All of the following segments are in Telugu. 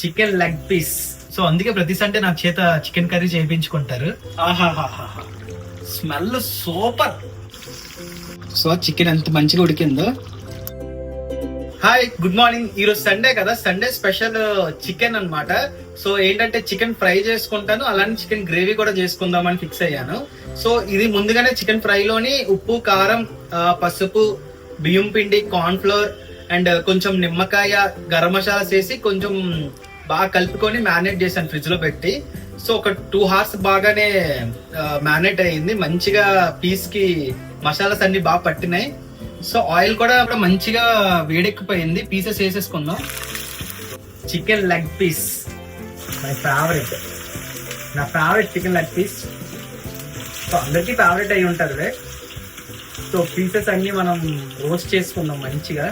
Chicken leg piece. సో అందుకే ప్రతి సండే నా చేత చికెన్ కర్రీ చేయించుకుంటారు. ఆహాహాహా, స్మెల్ సూపర్. సో చికెన్ ఎంత మంచిగా ఉడికిందో. Hi, good morning. ఈరోజు సండే కదా, సండే స్పెషల్ చికెన్ అన్నమాట. సో ఏంటంటే చికెన్ ఫ్రై చేసుకుంటాను, అలానే చికెన్ గ్రేవీ కూడా చేసుకుందామని ఫిక్స్ అయ్యాను. సో ఇది ముందుగానే చికెన్ ఫ్రైలోని ఉప్పు, కారం, పసుపు, బియ్యం పిండి, కార్న్ ఫ్లోర్ అండ్ కొంచెం నిమ్మకాయ, గరం మసాలా వేసి కొంచెం బాగా కలుపుకొని మ్యారినేట్ చేశాను ఫ్రిడ్జ్ లో పెట్టి. సో ఒక 2 hours బాగానే మ్యారినేట్ అయ్యింది. మంచిగా పీస్ కి మసాలాస్ అన్ని బాగా పట్టినాయి. సో ఆయిల్ కూడా మంచిగా వేడెక్కిపోయింది. పీసెస్ వేసేసుకుందాం. Chicken leg piece my favourite, నా favourite chicken leg piece. So అందరికీ ఫేవరెట్ అయి ఉంటుంది. సో పీసెస్ అన్ని మనం రోస్ట్ చేసుకుందాం మంచిగా.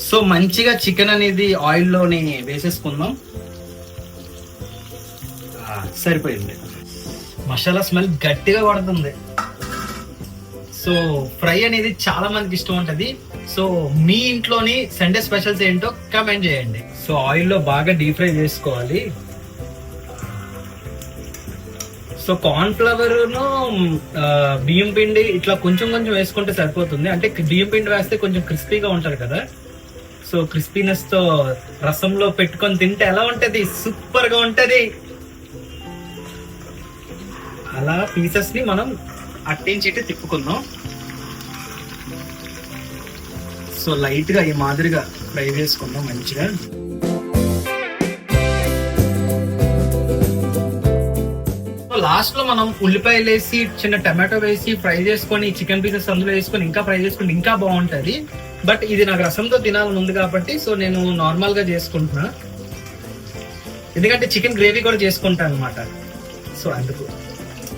సో మంచిగా చికెన్ అనేది ఆయిల్లోని వేసేసుకుందాం. సరిపోయింది. మసాలా స్మెల్ గట్టిగా పడుతుంది. సో ఫ్రై అనేది చాలా మందికి ఇష్టం ఉంటది. సో మీ ఇంట్లోని సండే స్పెషల్స్ ఏంటో కామెంట్ చేయండి. సో ఆయిల్లో బాగా డీప్ ఫ్రై చేసుకోవాలి. సో కార్న్ ఫ్లవర్ బియ్యం పిండి ఇట్లా కొంచెం కొంచెం వేసుకుంటే సరిపోతుంది. అంటే బియ్యం పిండి వేస్తే కొంచెం క్రిస్పీగా ఉంటది కదా. సో క్రిస్పీనెస్ తో రసంలో పెట్టుకొని తింటే ఎలా ఉంటది, సూపర్ గా ఉంటది. అలా పీసెస్ ని మనం అట్టించి తిప్పుకుందాం. సో లైట్ గా ఈ మాదిరిగా ఫ్రై చేసుకుందాం మంచిగా. లాస్ట్ లో మనం ఉల్లిపాయలు వేసి చిన్న టమాటో వేసి ఫ్రై చేసుకొని చికెన్ పీసెస్ అందులో వేసుకొని ఇంకా ఫ్రై చేసుకుంటే ఇంకా బాగుంటది. బట్ ఇది నాకు రసంతో తినాలని ఉంది కాబట్టి సో నేను నార్మల్ గా చేసుకుంటున్నా, ఎందుకంటే చికెన్ గ్రేవీ కూడా చేసుకుంటాను అనమాట. సో అందుకు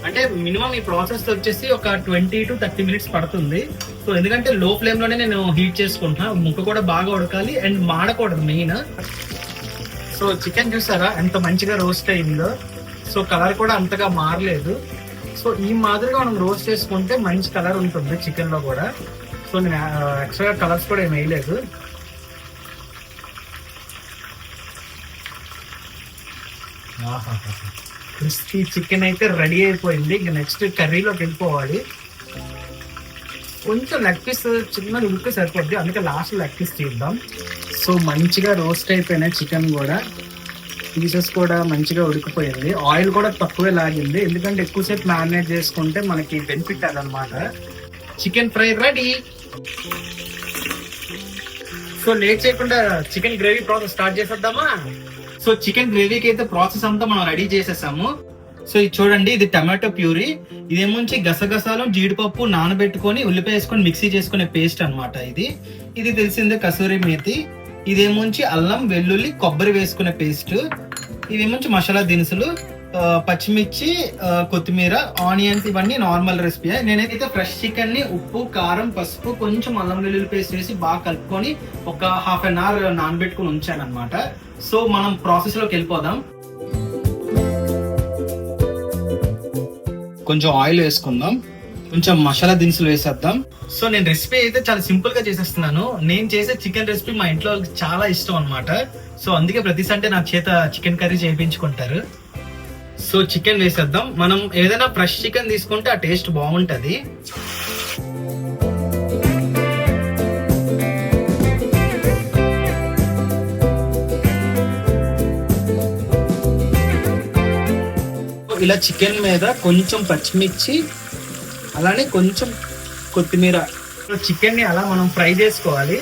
అంటే మినిమం ఈ ప్రాసెస్ వచ్చేసి ఒక 20 to 30 minutes పడుతుంది. సో ఎందుకంటే లో ఫ్లేమ్ లోనే నేను హీట్ చేసుకుంటున్నా. ముక్క కూడా బాగా ఉడకాలి అండ్ మాడకూడదు మెయిన్. సో చికెన్ చూసారా ఎంత మంచిగా రోస్ట్ అయిందో. సో కలర్ కూడా అంతగా మారలేదు. సో ఈ మాదిరిగా మనం రోస్ట్ చేసుకుంటే మంచి కలర్ ఉంటుంది చికెన్ లో కూడా. సో నేను ఎక్స్ట్రా కలర్స్ కూడా ఏమి వేయలేదు. క్రిస్పీ చికెన్ అయితే రెడీ అయిపోయింది. ఇంకా నెక్స్ట్ కర్రీలోకి వెళ్ళిపోవాలి. కొంచెం లెగ్ పీస్ చిన్న ఉడికి సరిపోద్ది, అందుకే లాస్ట్ లెగ్ పీస్ తీద్దాం. సో మంచిగా రోస్ట్ అయిపోయిన చికెన్ కూడా, పీసెస్ కూడా మంచిగా ఉడికిపోయింది. ఆయిల్ కూడా తక్కువే లాగింది, ఎందుకంటే ఎక్కువసేపు మ్యారినేట్ చేసుకుంటే మనకి బెనిఫిట్ అదనమాట. Chicken fry ready. So late చేయకుండా చికెన్ గ్రేవీ ప్రాసెస్ స్టార్ట్ చేసేద్దామా? సో చికెన్ గ్రేవీకి అయితే ప్రాసెస్ అంతా మనం రెడీ చేసేసాము. సో ఇది చూడండి, ఇది టమాటో ప్యూరీ. ఇదేమొంచి గసగసాలు, జీడిపప్పు నానబెట్టుకొని ఉల్లిపాయ వేసుకొని మిక్సీ చేసుకునే పేస్ట్ అనమాట. ఇది తెలిసిందే కసూరి మేతి. ఇదేమొంచి అల్లం, వెల్లుల్లి, కొబ్బరి వేసుకునే పేస్ట్. ఇదేమొంచి మసాలా దినుసులు, పచ్చిమిర్చి, కొత్తిమీర, ఆనియన్స్. ఇవన్నీ నార్మల్ రెసిపీ. నేనైతే ఫ్రెష్ చికెన్ ని ఉప్పు, కారం, పసుపు, కొంచెం అల్లం వెల్లుల్లి పేస్ట్ వేసి బాగా కలుపుకొని ఒక 1/2 hour నానబెట్టుకుని ఉంచాను అనమాట. సో మనం ప్రాసెస్ లోకి వెళ్ళిపోదాం. కొంచెం ఆయిల్ వేసుకుందాం, కొంచెం మసాలా దినుసులు వేసేద్దాం. సో నేను రెసిపీ అయితే చాలా సింపుల్ గా చేసేస్తున్నాను. నేను చేసే చికెన్ రెసిపీ మా ఇంట్లో చాలా ఇష్టం అనమాట. సో అందుకే ప్రతి సండే నా చేత చికెన్ కర్రీ చేయించుకుంటారు. సో చికెన్ వేసేద్దాం. మనం ఏదైనా ఫ్రెష్ చికెన్ తీసుకుంటే ఆ టేస్ట్ బాగుంటది. ఇలా చికెన్ మీద కొంచెం పచ్చిమిర్చి, అలానే కొంచెం కొత్తిమీర. చికెన్ ని అలా మనం ఫ్రై చేసుకోవాలి,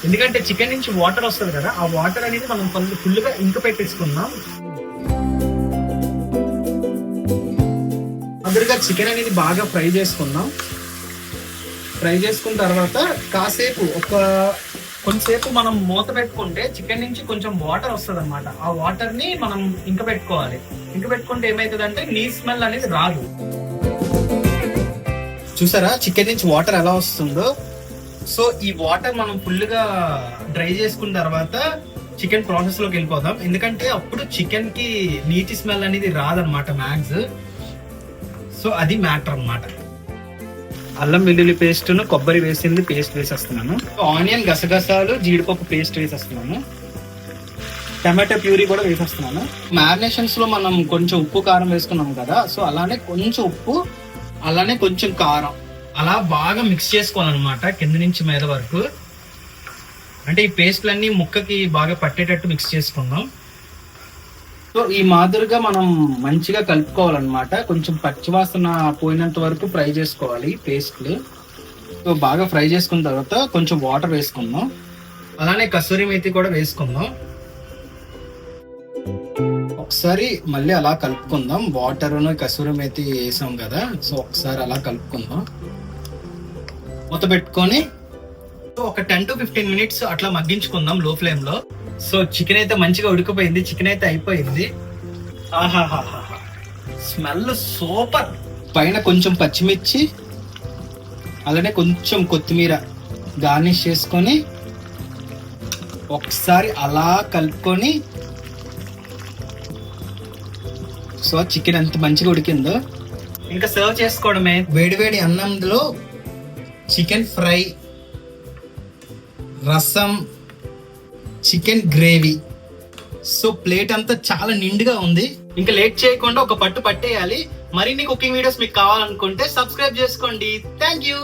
ఎందుకంటే చికెన్ నుంచి వాటర్ వస్తుంది కదా. ఆ వాటర్ అనేది మనం కొంచెం ఫుల్గా ఇంక పెట్టేసుకుందాం. అదురుగా చికెన్ అనేది బాగా ఫ్రై చేసుకుందాం. ఫ్రై చేసుకున్న తర్వాత కాసేపు కొంతసేపు మనం మూత పెట్టుకుంటే చికెన్ నుంచి కొంచెం వాటర్ వస్తుంది అనమాట. ఆ వాటర్ ని మనం ఇంక పెట్టుకోవాలి. ఇంక పెట్టుకుంటే ఏమైతుందంటే నీసు స్మెల్ అనేది రాదు. చూసారా చికెన్ నుంచి వాటర్ ఎలా వస్తుందో. సో ఈ వాటర్ మనం ఫుల్ గా డ్రై చేసుకున్న తర్వాత చికెన్ ప్రాసెస్ లోకి వెళ్ళిపోదాం, ఎందుకంటే అప్పుడు చికెన్ కి నీటి స్మెల్ అనేది రాదనమాట మ్యాక్స్. సో అది మ్యాటర్ అన్నమాట. అల్లం వెల్లుల్లి పేస్ట్ కొబ్బరి వేసింది పేస్ట్ వేసేస్తున్నాను. ఆనియన్ గసగసాలు జీడిపప్పు పేస్ట్ వేసేస్తున్నాను. టమాటో ప్యూరీ కూడా వేసేస్తున్నాను. మ్యారినేషన్స్ లో మనం కొంచెం ఉప్పు కారం వేసుకున్నాం కదా, సో అలానే కొంచెం ఉప్పు, అలానే కొంచెం కారం అలా బాగా మిక్స్ చేసుకోవాలన్నమాట కింద నుంచి మీద వరకు. అంటే ఈ పేస్ట్లన్నీ ముక్కకి బాగా పట్టేటట్టు మిక్స్ చేసుకుందాం. సో ఈ మాదిరిగా మనం మంచిగా కలుపుకోవాలన్నమాట. కొంచెం పచ్చివాసన పోయినంత వరకు ఫ్రై చేసుకోవాలి పేస్ట్లు. సో బాగా ఫ్రై చేసుకున్న తర్వాత కొంచెం వాటర్ వేసుకుందాం. అలానే కసూరి మేతి కూడా వేసుకుందాం. ఒకసారి మళ్ళీ అలా కలుపుకుందాం. వాటర్ కసూరి మేతి వేసాం కదా, సో ఒకసారి అలా కలుపుకుందాం. మూత పెట్టుకొని ఒక 10 to 15 minutes అట్లా మగ్గించుకుందాం లో ఫ్లేమ్ లో. సో చికెన్ అయితే మంచిగా ఉడికిపోయింది. చికెన్ అయితే అయిపోయింది. ఆహాహాహా, స్మెల్ సూపర్. పైన కొంచెం పచ్చిమిర్చి అలానే కొంచెం కొత్తిమీర గార్నిష్ చేసుకొని ఒకసారి అలా కలుపుకొని, సో చికెన్ ఎంత మంచిగా ఉడికిందో ఇంకా సర్వ్ చేసుకోవడమే. వేడివేడి అన్నంలో చికెన్ ఫ్రై, రసం, చికెన్ గ్రేవీ. సో ప్లేట్ అంతా చాలా నిండుగా ఉంది. ఇంకా లేట్ చేయకుండా ఒక పట్టు పట్టేయాలి. మరిన్ని కుకింగ్ వీడియోస్ మీకు కావాలనుకుంటే సబ్స్క్రైబ్ చేసుకోండి. Thank you.